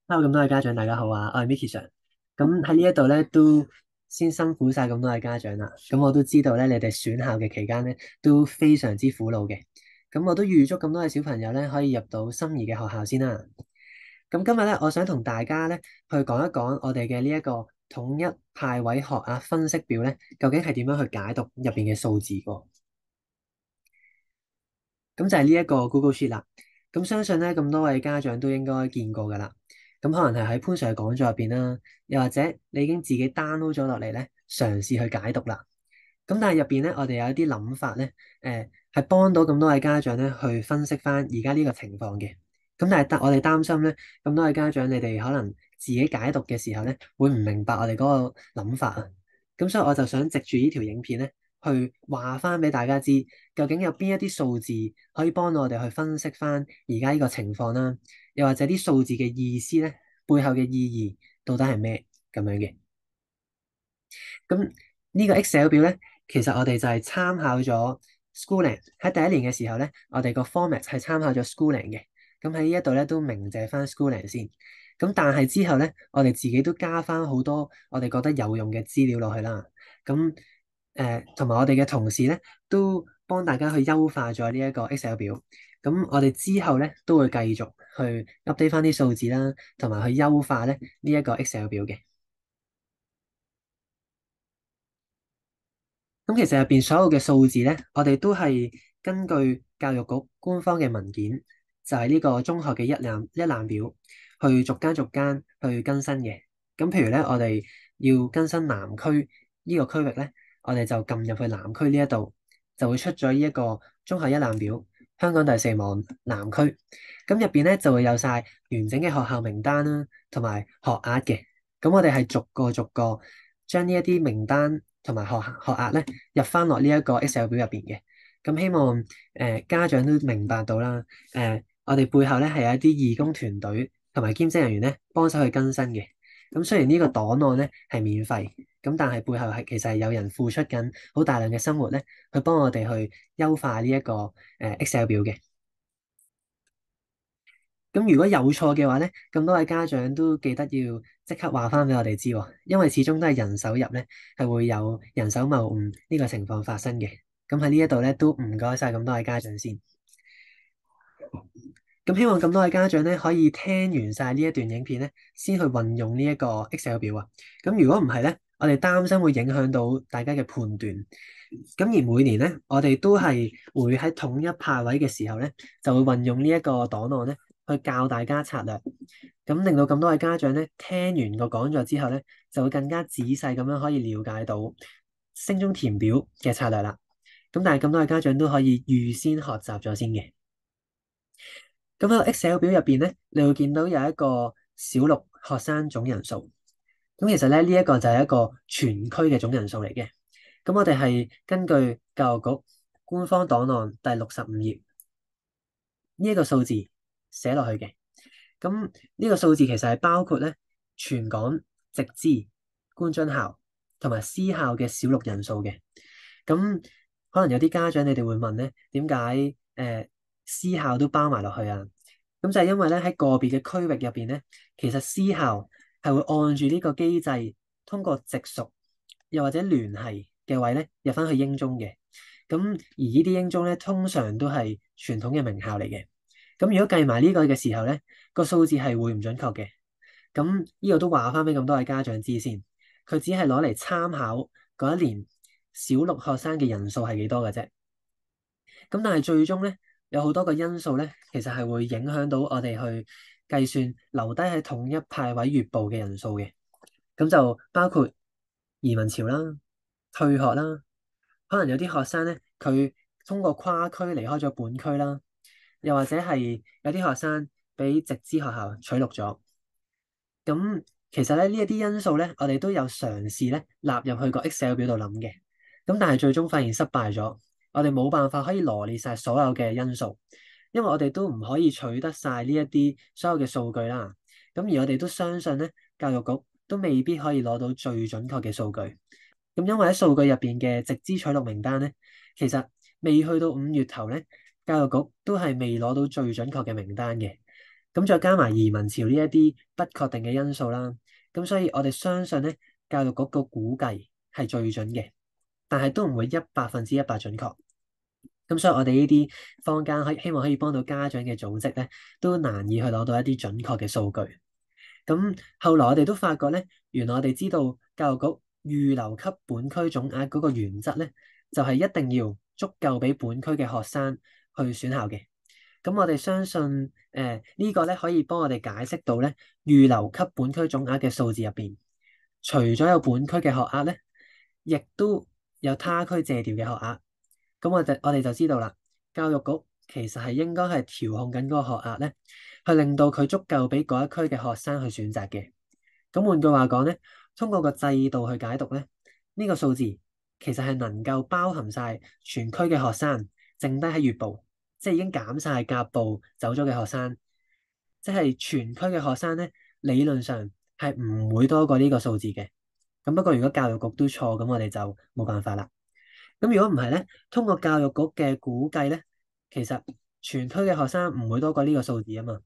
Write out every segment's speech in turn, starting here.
Hello，咁多位家長，大家好啊！我係 Micky Sir。咁喺呢一度咧，都先辛苦晒咁多位家長啦。咁我都知道咧，你哋選校嘅期間咧，都非常之苦惱嘅。咁我都預祝咁多位小朋友咧，可以入到心儀嘅學校先啦。咁今日咧，我想同大家咧去講一講我哋嘅呢一個統一派位學額分析表咧，究竟係點樣去解讀入邊嘅數字個？咁就係呢一個 Google Sheet 啦。咁相信咧，咁多位家長都應該見過㗎啦。咁可能係喺潘 Sir 嘅講座入邊啦，又或者你已經自己 download 咗落嚟咧，嘗試去解讀啦。咁但係入邊咧，我哋有一啲諗法咧，係幫到咁多位家長咧去分析翻而家呢個情況嘅。咁但係我哋擔心咧，咁多位家長你哋可能自己解讀嘅時候咧，會唔明白我哋嗰個諗法啊。咁所以我就想藉住呢條影片咧，去話翻俾大家知，究竟有邊一啲數字可以幫到我哋去分析翻而家呢個情況啦，又或者啲數字嘅意思咧，背後嘅意義到底係咩咁樣嘅。咁呢個 Excel 表咧，其實我哋就係參考咗 Schooling 喺第一年嘅時候咧，我哋個 format 係參考咗 Schooling 嘅。咁喺呢一度咧都鳴謝翻 Schooling 先。咁但係之後咧，我哋自己都加翻好多我哋覺得有用嘅資料落去啦。咁同埋我哋嘅同事咧都幫大家去優化咗呢一個 Excel 表。咁我哋之後咧都會繼續去 update 翻啲數字啦，同埋去優化咧呢一個 Excel 表嘅。咁其實入邊所有嘅數字咧，我哋都係根據教育局官方嘅文件，就係呢個中學嘅一覽表，去逐間去更新嘅。咁譬如咧，我哋要更新南區呢個區域咧，我哋就撳入去南區呢一度，就會出咗呢一個中學一覽表，香港第四網南區。咁入邊咧就會有晒完整嘅學校名單啦，同埋學額嘅。咁我哋係逐個將呢一啲名單同埋學額咧入翻落呢一個 Excel 表入邊嘅。咁希望家長都明白到啦。我哋背後咧係有一啲義工團隊同埋兼職人員咧幫手去更新嘅。咁雖然呢個檔案咧係免費，咁但係背後係其實係有人付出緊好大量嘅生活咧，去幫我哋去優化呢一個Excel 表嘅。咁如果有錯嘅話咧，咁多位家長都記得要即刻話翻俾我哋知喎，因為始終都係人手入咧，係會有人手謬誤呢個情況發生嘅。咁喺呢一度咧，都唔該晒咁多位家長先。咁希望咁多位家長咧，可以聽完晒呢一段影片咧，先去運用呢一個 Excel 表啊。咁如果唔係咧，我哋擔心會影響到大家嘅判斷。咁而每年咧，我哋都係會喺統一派位嘅時候咧，就會運用呢一個檔案咧，去教大家策略。咁令到咁多位家長咧，聽完個講座之後咧，就會更加仔細咁樣可以了解到升中填表嘅策略啦。咁但係咁多位家長都可以預先學習咗先嘅。咁喺個 Excel 表入邊咧，你會見到有一個小六學生總人數。咁其實咧，呢一個就係一個全區嘅總人數嚟嘅。咁我哋係根據教育局官方檔案第65頁呢一個數字寫落去嘅。咁呢個數字其實係包括咧全港直資官津校同埋私校嘅小六人數嘅。咁可能有啲家長你哋會問咧，點解私校都包埋落去啊？咁就係因為咧喺個別嘅區域入邊咧，其實私校係會按住呢個機制，通過直屬又或者聯繫嘅位咧入翻去英中嘅。咁而呢啲英中咧通常都係傳統嘅名校嚟嘅。咁如果計埋呢個嘅時候咧，個數字係會唔準確嘅。咁呢個都話翻俾咁多位家長知先，佢只係攞嚟參考嗰一年小六學生嘅人數係幾多嘅啫。咁但係最終咧，有好多個因素咧，其實係會影響到我哋去計算留低喺統一派位月報嘅人數嘅。咁就包括移民潮啦、退學啦，可能有啲學生咧，佢通過跨區離開咗本區啦，又或者係有啲學生俾直資學校取錄咗。咁其實咧呢一啲因素咧，我哋都有嘗試咧納入去個 Excel 表度諗嘅。咁但係最終發現失敗咗，我哋冇辦法可以羅列晒所有嘅因素，因為我哋都唔可以取得晒呢一啲所有嘅數據啦。咁而我哋都相信咧，教育局都未必可以攞到最準確嘅數據。咁因為喺數據入邊嘅直資取錄名單咧，其實未去到5月頭咧，教育局都係未攞到最準確嘅名單嘅。咁再加埋移民潮呢一啲不確定嘅因素啦，咁所以我哋相信咧，教育局個估計係最準嘅，但係都唔會100%準確。咁所以我哋呢啲坊間希望可以幫到家長嘅組織咧，都難以去攞到一啲準確嘅數據。咁後來我哋都發覺咧，原來我哋知道教育局預留給本區總額嗰個原則咧，就係一定要足夠俾本區嘅學生去選校嘅。咁我哋相信呢個咧可以幫我哋解釋到咧，預留給本區總額嘅數字入邊，除咗有本區嘅學額咧，亦都有他區借調嘅學額。咁我哋就知道啦，教育局其實係應該係調控緊嗰個學額咧，去令到佢足夠俾嗰一區嘅學生去選擇嘅。咁換句話講咧，通過個制度去解讀咧，呢個數字其實係能夠包含晒全區嘅學生，剩低喺乙部，即係已經減晒甲部走咗嘅學生，即係全區嘅學生咧，理論上係唔會多過呢個數字嘅。咁不過如果教育局都錯，咁我哋就冇辦法啦。咁如果唔係咧，通過教育局嘅估計咧，其實全區嘅學生唔會多過呢個數字啊嘛。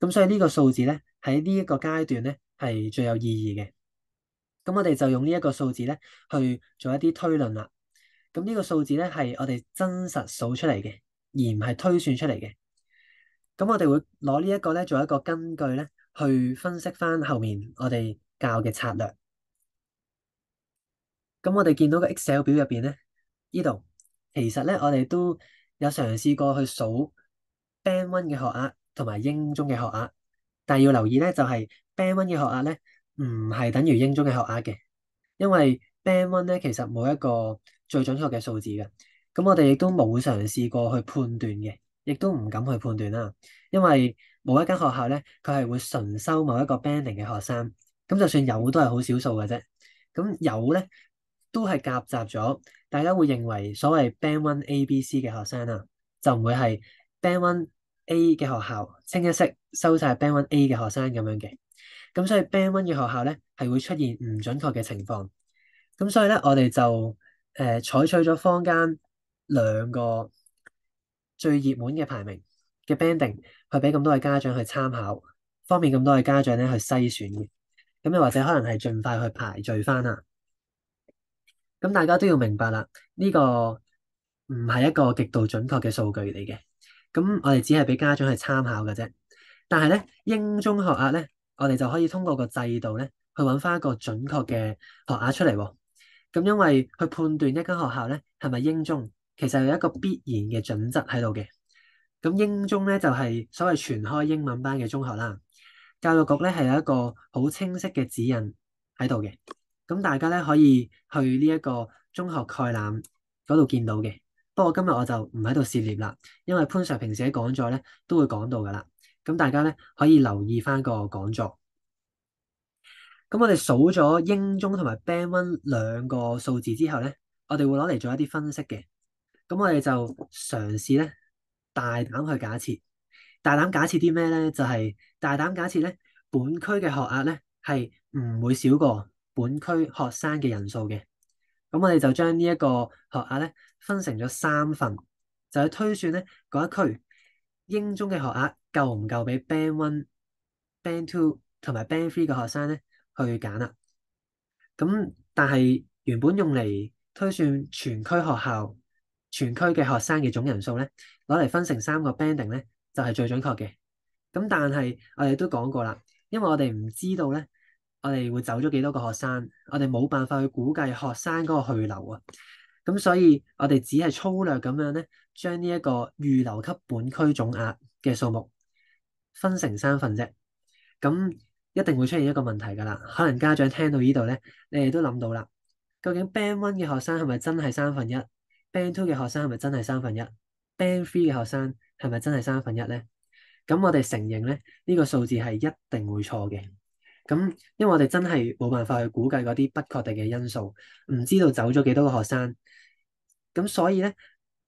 咁所以呢個數字咧，喺呢一個階段咧係最有意義嘅。咁我哋就用呢一個數字咧去做一啲推論啦。咁呢個數字咧係我哋真實數出嚟嘅，而唔係推算出嚟嘅。咁我哋會攞呢一個咧做一個根據咧，去分析翻後面我哋教嘅策略。咁我哋見到個 Excel 表入邊咧，呢度其實咧我哋都有嘗試過去數 Band 1嘅學額同埋英中嘅學額，但係要留意咧就係 Band 1嘅學額咧唔係等於英中嘅學額嘅，因為 Band 1咧其實冇一個最準確嘅數字嘅。咁我哋亦都冇嘗試過去判斷嘅，亦都唔敢去判斷啦，因為冇一間學校咧佢係會純收某一個 banding 嘅學生，咁就算有都係好少數嘅啫。咁有咧，都係夾雜咗，大家會認為所謂 Band 1 A、B、C 嘅學生啊，就唔會係 Band 1 A 嘅學校清一色收晒 Band 1 A 嘅學生咁樣嘅。咁所以 Band 1嘅學校咧係會出現唔準確嘅情況。咁所以咧，我哋就採取咗坊間兩個最熱門嘅排名嘅 banding，去俾咁多位家長去參考，方便咁多位家長咧去篩選嘅。咁又或者可能係盡快去排序翻啦。咁大家都要明白啦，呢個唔係一個極度準確嘅數據嚟嘅。咁我哋只係俾家長去參考嘅啫。但係咧，英中學額咧，我哋就可以通過個制度咧，去揾翻一個準確嘅學額出嚟喎。咁因為去判斷一間學校咧係咪英中，其實有一個必然嘅準則喺度嘅。咁英中咧就係所謂全開英文班嘅中學啦。教育局咧係有一個好清晰嘅指引喺度嘅。咁大家咧可以去呢一個中學概覽嗰度見到嘅。不過今日我就唔喺度涉獵啦，因為潘 Sir 平時喺講座咧都會講到噶啦。咁大家咧可以留意翻個講座。咁我哋數咗英中同埋 Band 1兩個數字之後咧，我哋會攞嚟做一啲分析嘅。咁我哋就嘗試咧大膽去假設，大膽假設啲咩咧？就係大膽假設咧，本區嘅學額咧係唔會少過本區學生嘅人數嘅。咁我哋就將呢一個學額咧分成咗3份，就去推算咧嗰一區英中嘅學額夠唔夠俾 Band 1、Band 2同埋 Band 3嘅學生咧去揀啦。咁但係原本用嚟推算全區學校、全區嘅學生嘅總人數咧，攞嚟分成3個 banding 咧，就係最準確嘅。咁但係我哋都講過啦，因為我哋唔知道咧，我哋會走咗幾多個學生，我哋冇辦法去估計學生嗰個去留啊。咁所以我哋只係粗略咁樣咧，將呢一個預留給本區總額嘅數目分成3份啫。咁一定會出現一個問題㗎啦，可能家長聽到呢度咧，你哋都諗到啦。究竟 Band 1嘅學生係咪真係1/3？Band 2嘅學生係咪真係1/3？Band 3嘅學生係咪真係1/3咧？咁我哋承認咧，呢個數字係一定會錯嘅。咁因為我哋真係冇辦法去估計嗰啲不確定嘅因素，唔知道走咗幾多個學生。咁所以咧，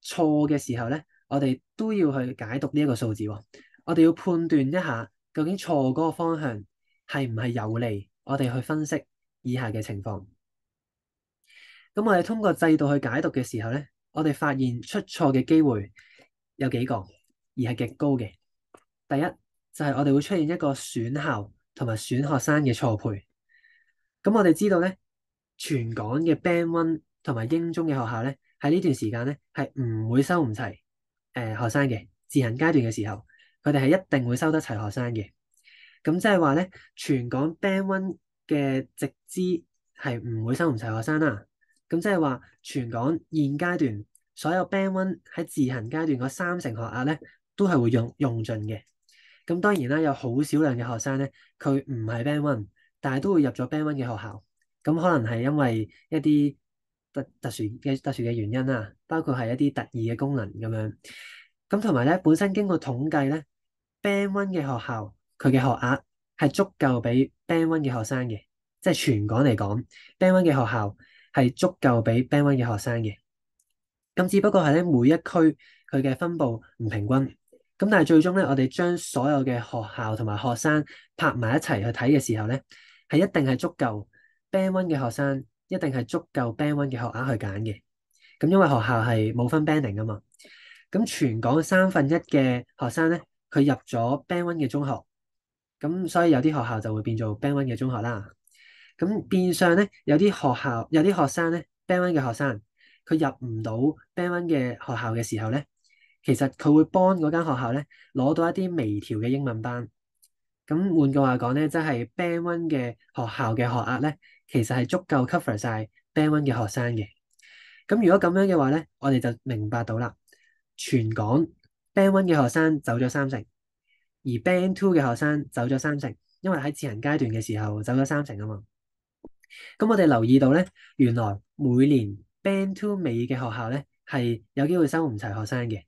錯嘅時候咧，我哋都要去解讀呢一個數字喎。我哋要判斷一下。究竟錯嗰個方向係唔係有利我哋去分析以下嘅情況？咁我哋通過制度去解讀嘅時候咧，我哋發現出錯嘅機會有幾個，而係極高嘅。第一就係我哋會出現一個選校同埋選學生嘅錯配。咁我哋知道咧，全港嘅 Band One 同埋英中嘅學校咧，喺呢段時間咧係唔會收唔齊學生嘅。自行階段嘅時候，佢哋係一定會收得齊學生嘅。咁即係話咧，全港 Band One 嘅直資係唔會收唔齊學生啦。咁即係話，全港現階段所有 Band One 喺自行階段嗰三成學額咧，都係會用盡嘅。咁當然啦，有好少量嘅學生咧，佢唔係 Band One，但係都會入咗 Band One 嘅學校。咁可能係因為一啲特殊嘅原因啦，包括係一啲特異嘅功能咁樣。咁同埋咧，本身經過統計咧，Band One 嘅學校佢嘅學額係足夠俾 Band One 嘅學生嘅，即係全港嚟講，Band One 嘅學校係足夠俾 Band One 嘅學生嘅。咁只不過係咧，每一區佢嘅分佈唔平均。咁但係最終咧，我哋將所有嘅學校同埋學生拍埋一齊去睇嘅時候咧，係一定係足夠 Band One 嘅學生，一定係足夠 Band One 嘅學額去揀嘅。咁因為學校係冇分 banding 噶嘛。咁全港1/3嘅學生咧，佢入咗 Band One 嘅中學，咁所以有啲學校就會變做 Band One 嘅中學啦。咁變相咧，有啲學校有啲學生咧，Band One 嘅學生，佢入唔到 Band One 嘅學校嘅時候咧，其實佢會幫嗰間學校咧攞到一啲微調嘅英文班。咁換句話講咧，即係 Band One 嘅學校嘅學額咧，其實係足夠 cover 晒 Band One 嘅學生嘅。咁如果咁樣嘅話咧，我哋就明白到啦，全港 Band One 嘅學生走咗3成，而 Band Two 嘅學生走咗3成，因為喺自行階段嘅時候走咗3成啊嘛。咁我哋留意到咧，原來每年 Band Two 尾嘅學校咧係有機會收唔齊學生嘅。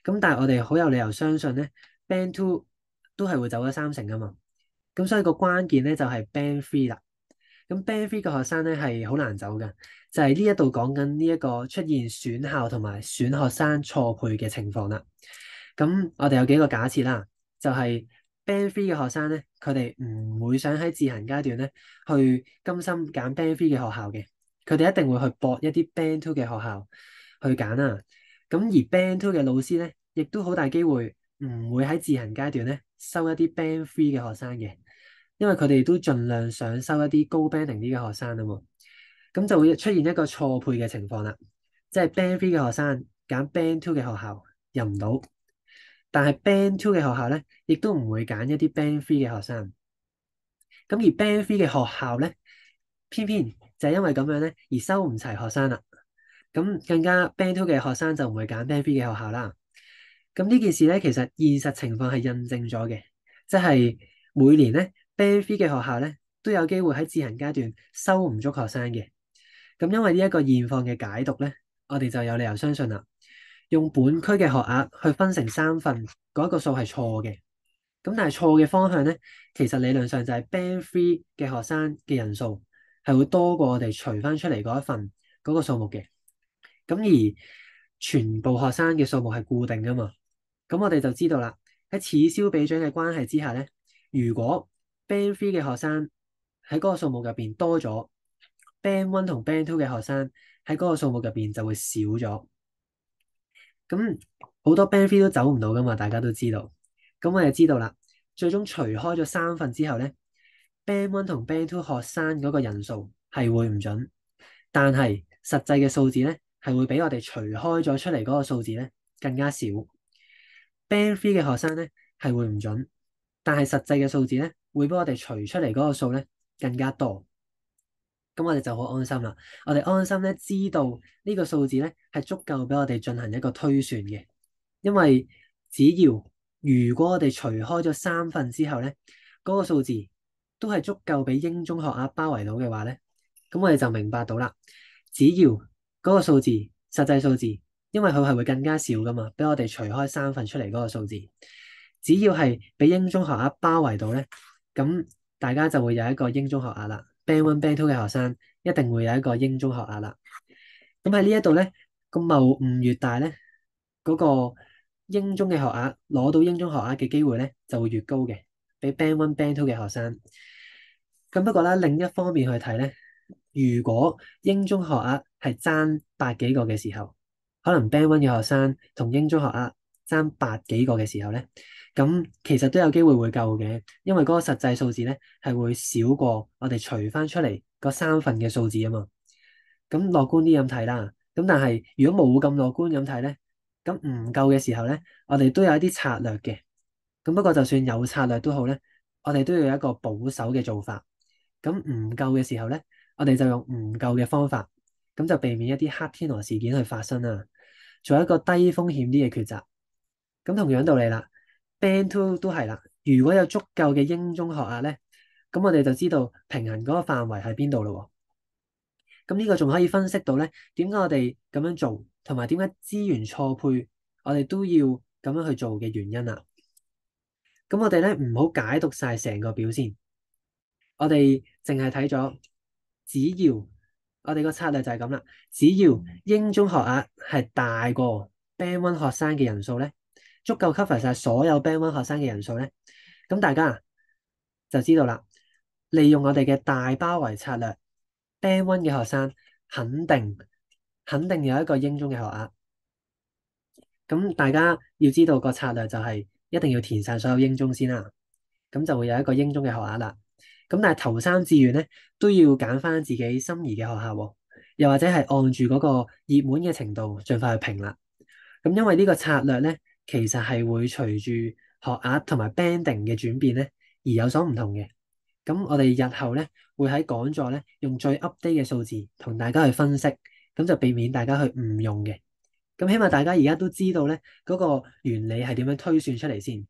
咁但係我哋好有理由相信咧，Band Two 都係會走咗3成啊嘛。咁所以個關鍵咧就係 Band Three 啦。咁 Band Three 嘅學生咧係好難走嘅，就係呢一度講緊呢一個出現選校同埋選學生錯配嘅情況啦。咁我哋有幾個假設啦，就係 Band Three 嘅學生咧，佢哋唔會想喺自行階段咧去甘心揀 Band Three 嘅學校嘅，佢哋一定會去搏一啲 Band Two 嘅學校去揀啦。咁而 Band Two 嘅老師咧，亦都好大機會唔會喺自行階段咧收一啲 Band Three 嘅學生嘅，因為佢哋都盡量想收一啲高 banding 啲嘅學生啊嘛。咁就會出現一個錯配嘅情況啦，即係 Band Three 嘅學生揀 Band Two 嘅學校入唔到。但係 Band Two 嘅學校咧，亦都唔會揀一啲 Band Three 嘅學生。咁而 Band Three 嘅學校咧，偏偏就係因為咁樣咧，而收唔齊學生啦。咁更加 Band Two 嘅學生就唔會揀 Band Three 嘅學校啦。咁呢件事咧，其實現實情況係印證咗嘅，即係每年咧 Band Three 嘅學校咧都有機會喺自行階段收唔足學生嘅。咁因為呢一個現況嘅解讀咧，我哋就有理由相信啦。用本區嘅學額去分成3份，嗰一個數係錯嘅。咁但係錯嘅方向咧，其實理論上就係 Band Three 嘅學生嘅人數係會多過我哋除翻出嚟嗰一份嗰個數目嘅。咁而全部學生嘅數目係固定噶嘛，咁我哋就知道啦。喺此消彼長嘅關係之下咧，如果 Band Three 嘅學生喺嗰個數目入邊多咗，Band One 同 Band Two 嘅學生喺嗰個數目入邊就會少咗。咁好多 Band Three 都走唔到噶嘛，大家都知道。咁我哋知道啦，最終除開咗3份之後咧，Band One 同 Band Two 學生嗰個人數係會唔準，但係實際嘅數字咧係會比我哋除開咗出嚟嗰個數字咧更加少。Band Three 嘅學生咧係會唔準，但係實際嘅數字咧會比我哋除出嚟嗰個數咧更加多。咁我哋就好安心啦。我哋安心咧，知道呢個數字咧係足夠俾我哋進行一個推算嘅。因為只要如果我哋除開咗3份之後咧，嗰個數字都係足夠俾英中學額包圍到嘅話咧，咁我哋就明白到啦。只要嗰個數字實際數字，因為佢係會更加少噶嘛，俾我哋除開3份出嚟嗰個數字，只要係俾英中學額包圍到咧，咁大家就會有一個英中學額啦。Band One、Band Two 嘅學生一定會有一個英中學額啦。咁喺呢一度咧，個謬誤越大咧，嗰個英中嘅學額攞到英中學額嘅機會咧就會越高嘅，比 Band One、Band Two 嘅學生。咁不過咧，另一方面去睇咧，如果英中學額係爭百幾個嘅時候，可能 Band One 嘅學生同英中學額爭百幾個嘅時候咧，咁其實都有機會會夠嘅，因為嗰個實際數字咧係會少過我哋除翻出嚟嗰三份嘅數字啊嘛。咁樂觀啲咁睇啦，咁但係如果冇咁樂觀咁睇咧，咁唔夠嘅時候咧，我哋都有一啲策略嘅。咁不過就算有策略都好咧，我哋都要有一個保守嘅做法。咁唔夠嘅時候咧，我哋就用唔夠嘅方法，咁就避免一啲黑天鵝事件去發生啦，做一個低風險啲嘅抉擇。咁同樣道理啦，Band Two 都係啦。如果有足夠嘅英中學額咧，咁我哋就知道平衡嗰個範圍喺邊度咯。咁呢個仲可以分析到咧，點解我哋咁樣做，同埋點解資源錯配，我哋都要咁樣去做嘅原因啊。咁我哋咧唔好解讀晒成個表先，我哋淨係睇咗，只要我哋個策略就係咁啦，只要英中學額係大過 Band One 學生嘅人數咧，足夠 cover 晒所有 Band One 學生嘅人數咧，咁大家就知道啦。利用我哋嘅大包圍策略，Band One 嘅學生肯定有一個英中嘅學額。咁大家要知道個策略就係一定要填晒所有英中先啦，咁就會有一個英中嘅學額啦。咁但係頭三志願咧都要揀翻自己心儀嘅學校喎，又或者係按住嗰個熱門嘅程度盡快去評啦。咁因為呢個策略咧，其實係會隨住學額同埋 banding 嘅轉變咧而有所唔同嘅。咁我哋日後咧會喺講座咧用最 update 嘅數字同大家去分析，咁就避免大家去誤用嘅。咁起碼大家而家都知道咧嗰個原理係點樣推算出嚟先。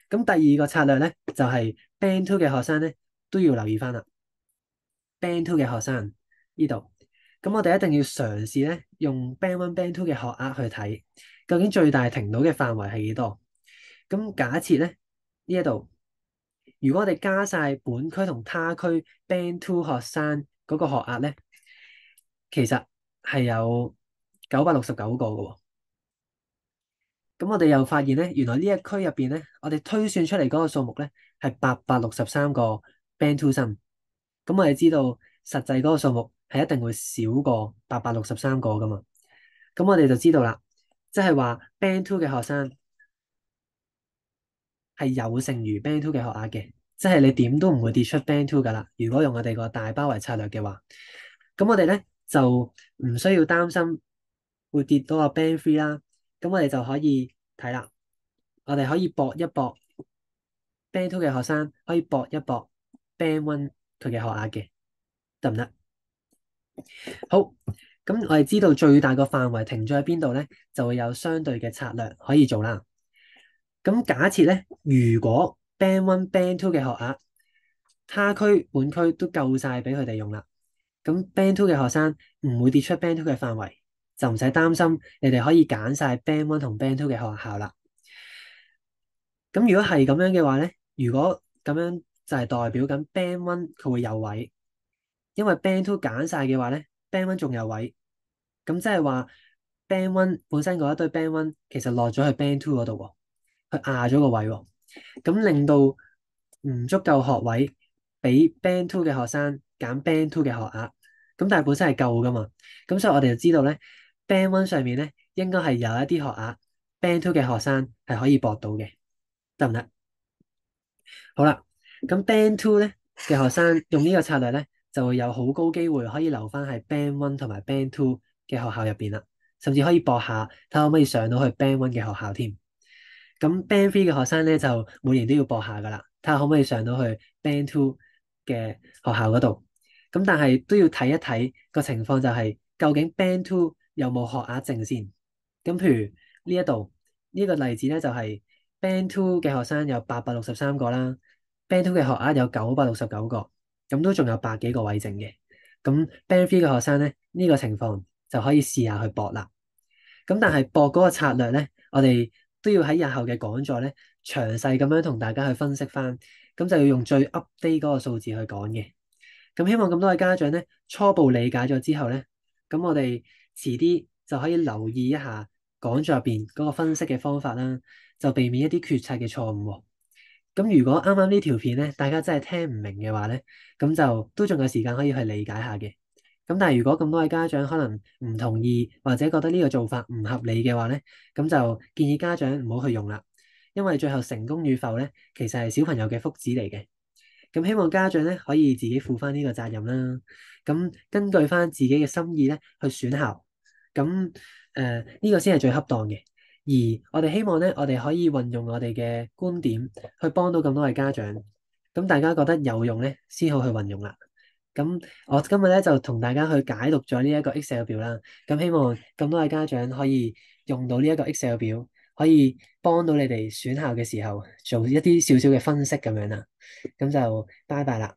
咁第二個策略咧就係 Band Two 嘅學生咧都要留意翻啦。Band Two 嘅學生呢度，咁我哋一定要嘗試咧用 Band One、Band Two 嘅學額去睇，究竟最大停到嘅範圍係幾多？咁假設咧呢一度，如果我哋加晒本區同他區 Band Two 學生嗰個學額咧，其實係有969個嘅喎。咁我哋又發現咧，原來呢一區入邊咧，我哋推算出嚟嗰個數目咧係863個 Band Two 生。咁我哋知道實際嗰個數目係一定會少過863個噶嘛。咁我哋就知道啦，即係話 Band Two 嘅學生係有剩餘 Band Two 嘅學額嘅，即係你點都唔會跌出 Band Two 噶啦。如果用我哋個大包圍策略嘅話，咁我哋咧就唔需要擔心會跌到個 Band Three 啦。咁我哋就可以睇啦，我哋可以搏一搏 Band Two 嘅學生，可以搏一搏 Band One 佢嘅學額嘅，得唔得？好，咁我哋知道最大個範圍停咗喺邊度咧，就會有相對嘅策略可以做啦。咁假設咧，如果 Band One、Band Two 嘅學額，他區、本區都夠晒俾佢哋用啦，咁 Band Two 嘅學生唔會跌出 Band Two 嘅範圍，就唔使擔心，你哋可以揀晒 Band One 同 Band Two 嘅學校啦。咁如果係咁樣嘅話咧，如果咁樣就係代表緊 Band One 佢會有位，因為 Band Two 揀晒嘅話咧，Band One 仲有位，咁即係話 Band One 本身嗰一堆 Band One 其實落咗去 Band Two 嗰度喎，佢壓咗個位喎，咁令到唔足夠學位俾 Band Two 嘅學生揀 Band Two 嘅學額，咁但係本身係夠噶嘛，咁所以我哋就知道咧 Band One 上面咧應該係有一啲學額 Band Two 嘅學生係可以博到嘅，得唔得？好啦，咁 Band Two 咧嘅學生用呢個策略咧，就會有好高機會可以留翻喺 Band One 同埋 Band Two 嘅學校入邊啦，甚至可以搏下睇下可唔可以上到去 Band One 嘅學校添。咁 Band Three 嘅學生咧就每年都要搏下噶啦，睇下可唔可以上到去 Band Two 嘅學校嗰度。咁但係都要睇一睇個情況，就係究竟 Band Two 有冇學額剩先。咁譬如呢一度呢個例子咧就係 Band Two 嘅學生有863個啦，Band Two 嘅學額有969個，咁都仲有百幾個位剩嘅。咁 Band Three 嘅學生咧呢個情況就可以試下去搏啦。咁但係搏嗰個策略咧，我哋都要喺日後嘅講座咧詳細咁樣同大家去分析翻，咁就要用最 update 嗰個數字去講嘅。咁希望咁多位家長咧初步理解咗之後咧，咁我哋遲啲就可以留意一下講座入邊嗰個分析嘅方法啦，就避免一啲決策嘅錯誤喎。咁如果啱啱呢條片咧，大家真係聽唔明嘅話咧，咁就都仲有時間可以去理解下嘅。咁但係如果咁多位家長可能唔同意或者覺得呢個做法唔合理嘅話咧，咁就建議家長唔好去用啦。因為最後成功與否咧，其實係小朋友嘅福祉嚟嘅。咁希望家長咧可以自己負翻呢個責任啦。咁根據翻自己嘅心意咧去選校，咁呢個先係最恰當嘅。而我哋希望咧，我哋可以運用我哋嘅觀點去幫到咁多位家長。咁大家覺得有用咧，先好去運用啦。咁我今日咧就同大家去解讀咗呢一個 Excel 表啦。咁希望咁多位家長可以用到呢一個 Excel 表，可以幫到你哋選校嘅時候做一啲少少嘅分析咁樣啦。咁就拜拜啦。